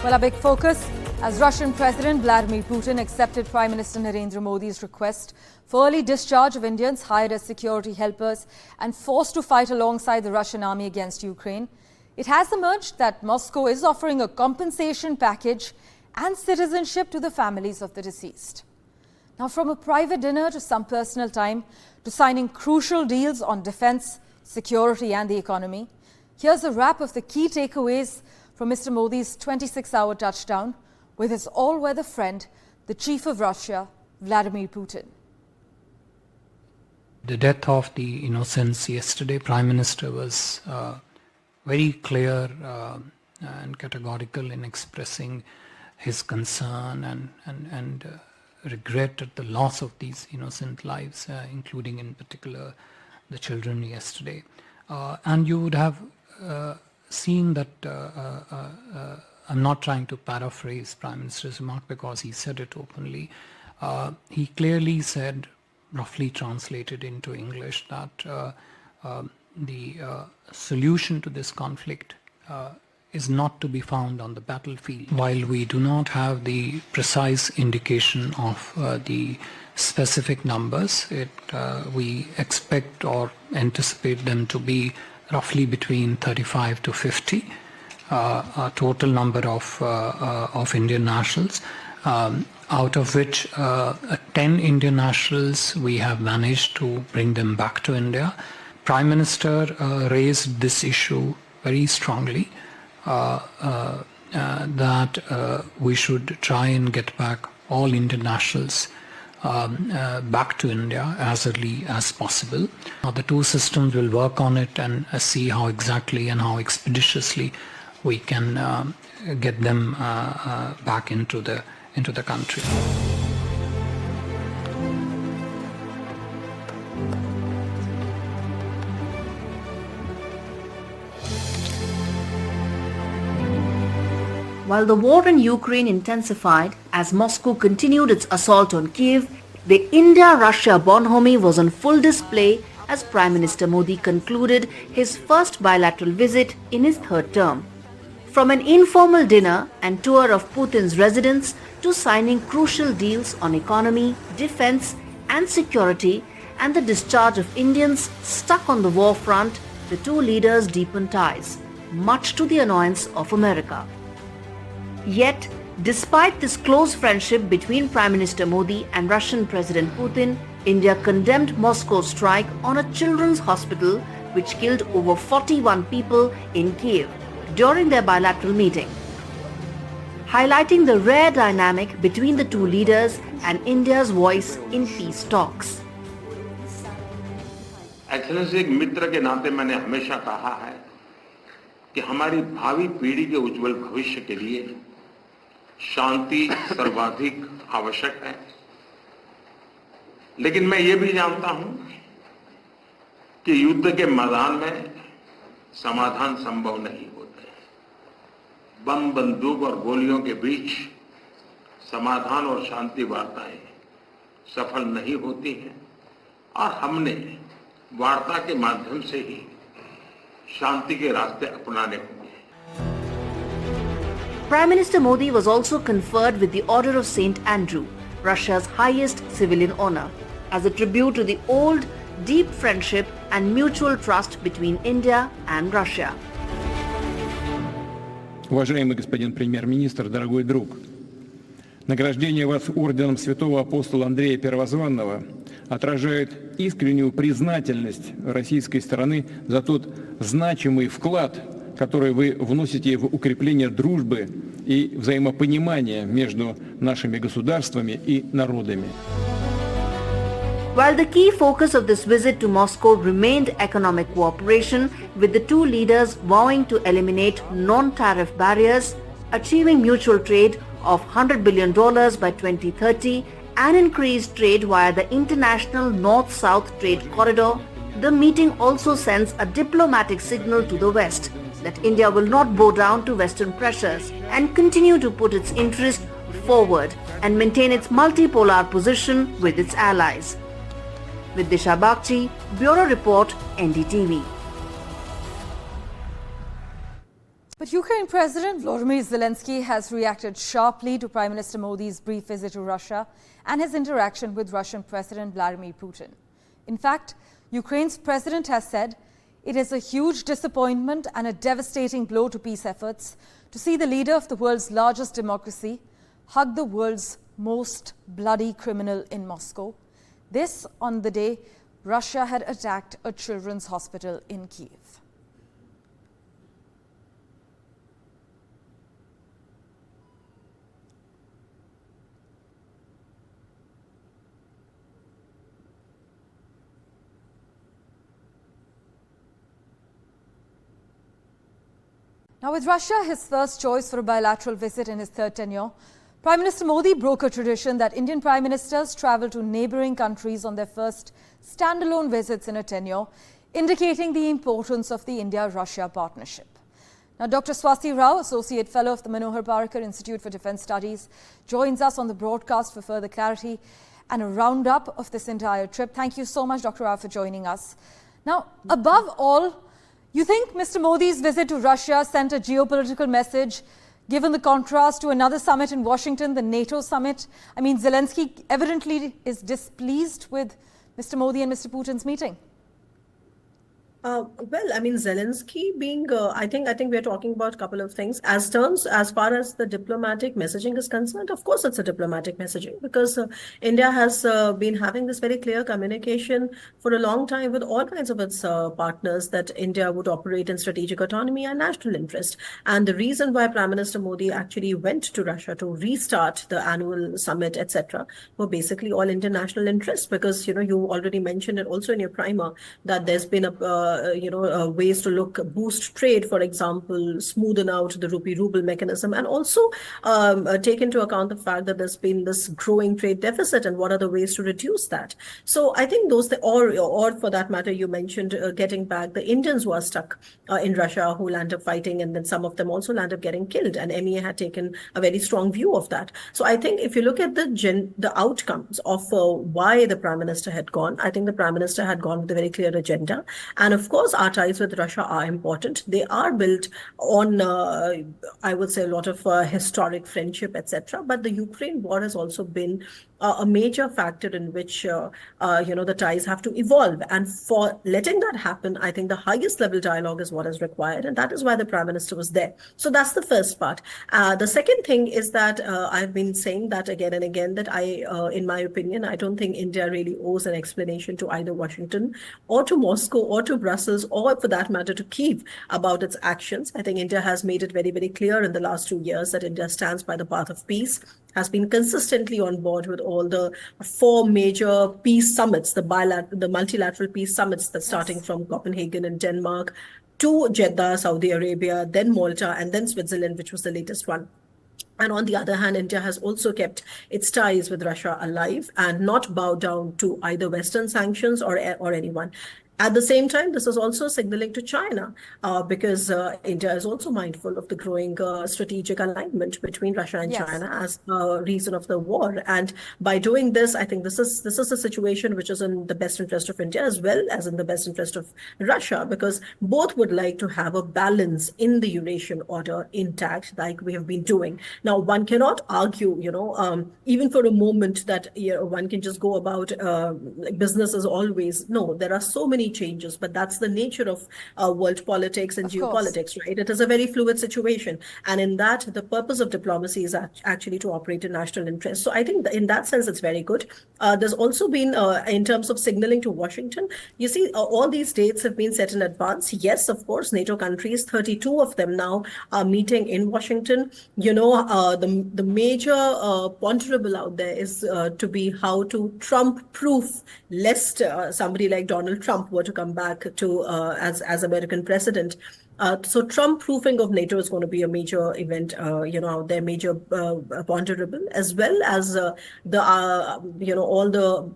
Well, a big focus as Russian President Vladimir Putin accepted Prime Minister Narendra Modi's request for early discharge of Indians hired as security helpers and forced to fight alongside the Russian army against Ukraine. It has emerged that Moscow is offering a compensation package and citizenship to the families of the deceased. Now, from a private dinner to some personal time to signing crucial deals on defense, security and the economy, here's a wrap of the key takeaways from Mr. Modi's 26-hour touchdown with his all-weather friend, the chief of Russia, Vladimir Putin. The death of the innocents yesterday, Prime Minister was very clear and categorical in expressing his concern and regret at the loss of these innocent lives, including in particular the children yesterday. And you would have seen that, I'm not trying to paraphrase Prime Minister's remark because he said it openly. He clearly said, roughly translated into English, that the solution to this conflict is not to be found on the battlefield. While we do not have the precise indication of the specific numbers, we expect or anticipate them to be roughly between 35 to 50, a total number of Indian nationals, out of which 10 Indian nationals we have managed to bring them back to India. Prime Minister raised this issue very strongly, that we should try and get back all Indian nationals back to India as early as possible. Now, the two systems will work on it and see how exactly and how expeditiously we can get them back into the country. While the war in Ukraine intensified as Moscow continued its assault on Kiev, the India-Russia bonhomie was on full display as Prime Minister Modi concluded his first bilateral visit in his third term. From an informal dinner and tour of Putin's residence to signing crucial deals on economy, defense and security and the discharge of Indians stuck on the war front, the two leaders deepened ties, much to the annoyance of America. Yet, despite this close friendship between Prime Minister Modi and Russian President Putin, India condemned Moscow's strike on a children's hospital which killed over 41 people in Kiev during their bilateral meeting, highlighting the rare dynamic between the two leaders and India's voice in peace talks. Excellency, एक मित्र के नाते मैंने हमेशा कहा है कि हमारी भावी पीढ़ी के उज्जवल भविष्य के लिए शांति सर्वाधिक आवश्यक है, लेकिन मैं ये भी जानता हूं कि युद्ध के मैदान में समाधान संभव नहीं होते। बम, बंदूक और गोलियों के बीच समाधान और शांति वार्ताएं सफल नहीं होती हैं और हमने वार्ता के माध्यम से ही शांति के रास्ते अपनाने होंगे। Prime Minister Modi was also conferred with the Order of St. Andrew, Russia's highest civilian honor, as a tribute to the old, deep friendship and mutual trust between India and Russia. Уважаемый господин премьер-министр, дорогой друг, награждение вас орденом святого апостола Андрея Первозванного отражает искреннюю признательность российской стороны за тот значимый вклад, который вы вносите в укрепление дружбы и взаимопонимания между нашими государствами и народами. While the key focus of this visit to Moscow remained economic cooperation, with the two leaders vowing to eliminate non-tariff barriers, achieving mutual trade of $100 billion by 2030 and increased trade via the international North-South Trade Corridor, the meeting also sends a diplomatic signal to the West that India will not bow down to Western pressures and continue to put its interest forward and maintain its multipolar position with its allies. With Disha Bagchi, Bureau Report, NDTV. But Ukraine President Vladimir Zelensky has reacted sharply to Prime Minister Modi's brief visit to Russia and his interaction with Russian President Vladimir Putin. In fact, Ukraine's president has said it is a huge disappointment and a devastating blow to peace efforts to see the leader of the world's largest democracy hug the world's most bloody criminal in Moscow. This on the day Russia had attacked a children's hospital in Kyiv. Now, with Russia his first choice for a bilateral visit in his third tenure, Prime Minister Modi broke a tradition that Indian Prime Ministers travel to neighbouring countries on their first standalone visits in a tenure, indicating the importance of the India-Russia partnership. Now, Dr. Swasti Rao, Associate Fellow of the Manohar Parrikar Institute for Defence Studies, joins us on the broadcast for further clarity and a roundup of this entire trip. Thank you so much, Dr. Rao, for joining us. Now, above all, you think Mr. Modi's visit to Russia sent a geopolitical message, given the contrast to another summit in Washington, the NATO summit? I mean, Zelensky evidently is displeased with Mr. Modi and Mr. Putin's meeting. Well, I mean, Zelensky being, I think we're talking about a couple of things. As far as the diplomatic messaging is concerned, of course, it's a diplomatic messaging because India has been having this very clear communication for a long time with all kinds of its partners that India would operate in strategic autonomy and national interest. And the reason why Prime Minister Modi actually went to Russia to restart the annual summit, etc., were basically all international interests because, you already mentioned it also in your primer that there's been ways to boost trade, for example, smoothen out the rupee-ruble mechanism, and also take into account the fact that there's been this growing trade deficit and what are the ways to reduce that. So I think or for that matter, you mentioned getting back the Indians who are stuck in Russia, who land up fighting, and then some of them also land up getting killed. And MEA had taken a very strong view of that. So I think if you look at the outcomes of why the Prime Minister had gone, I think the Prime Minister had gone with a very clear agenda. And of course, our ties with Russia are important. They are built on, I would say, a lot of historic friendship, etc. But the Ukraine war has also been a major factor in which, the ties have to evolve. And for letting that happen, I think the highest level dialogue is what is required. And that is why the Prime Minister was there. So that's the first part. The second thing is that I've been saying that again and again, that in my opinion, I don't think India really owes an explanation to either Washington or to Moscow or to Brussels or for that matter to Kyiv about its actions. I think India has made it very, very clear in the last 2 years that India stands by the path of peace, has been consistently on board with all the 4 major peace summits, the multilateral peace summits that starting from Copenhagen in Denmark to Jeddah, Saudi Arabia, then Malta, and then Switzerland, which was the latest one. And on the other hand, India has also kept its ties with Russia alive and not bowed down to either Western sanctions or anyone. At the same time, this is also signaling to China because India is also mindful of the growing strategic alignment between Russia and China as a reason of the war. And by doing this, I think this is a situation which is in the best interest of India as well as in the best interest of Russia, because both would like to have a balance in the Eurasian order intact, like we have been doing. Now, one cannot argue, even for a moment that one can just go about business as always. No, there are so many changes, but that's the nature of world politics and geopolitics, right? It is a very fluid situation. And in that, the purpose of diplomacy is actually to operate in national interest. So I think in that sense, it's very good. There's also been, in terms of signaling to Washington, you see, all these dates have been set in advance. Yes, of course, NATO countries, 32 of them now are meeting in Washington. The major ponderable out there is to be how to Trump-proof, lest somebody like Donald Trump were to come back to as American president. So Trump-proofing of NATO is going to be a major event, out there, major ponderable, as well as all the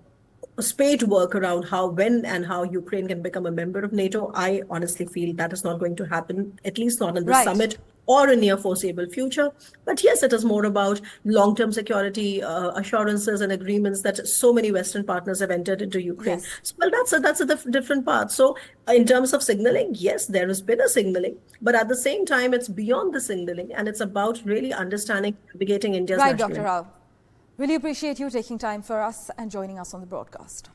spade work around when and how Ukraine can become a member of NATO. I honestly feel that is not going to happen, at least not in the summit or a near foreseeable future. But yes, it is more about long-term security assurances and agreements that so many Western partners have entered into Ukraine. Yes. So, well, that's a different path. So in terms of signaling, yes, there has been a signaling, but at the same time, it's beyond the signaling, and it's about really understanding, navigating India's Right, national Dr. Rao. Really appreciate you taking time for us and joining us on the broadcast.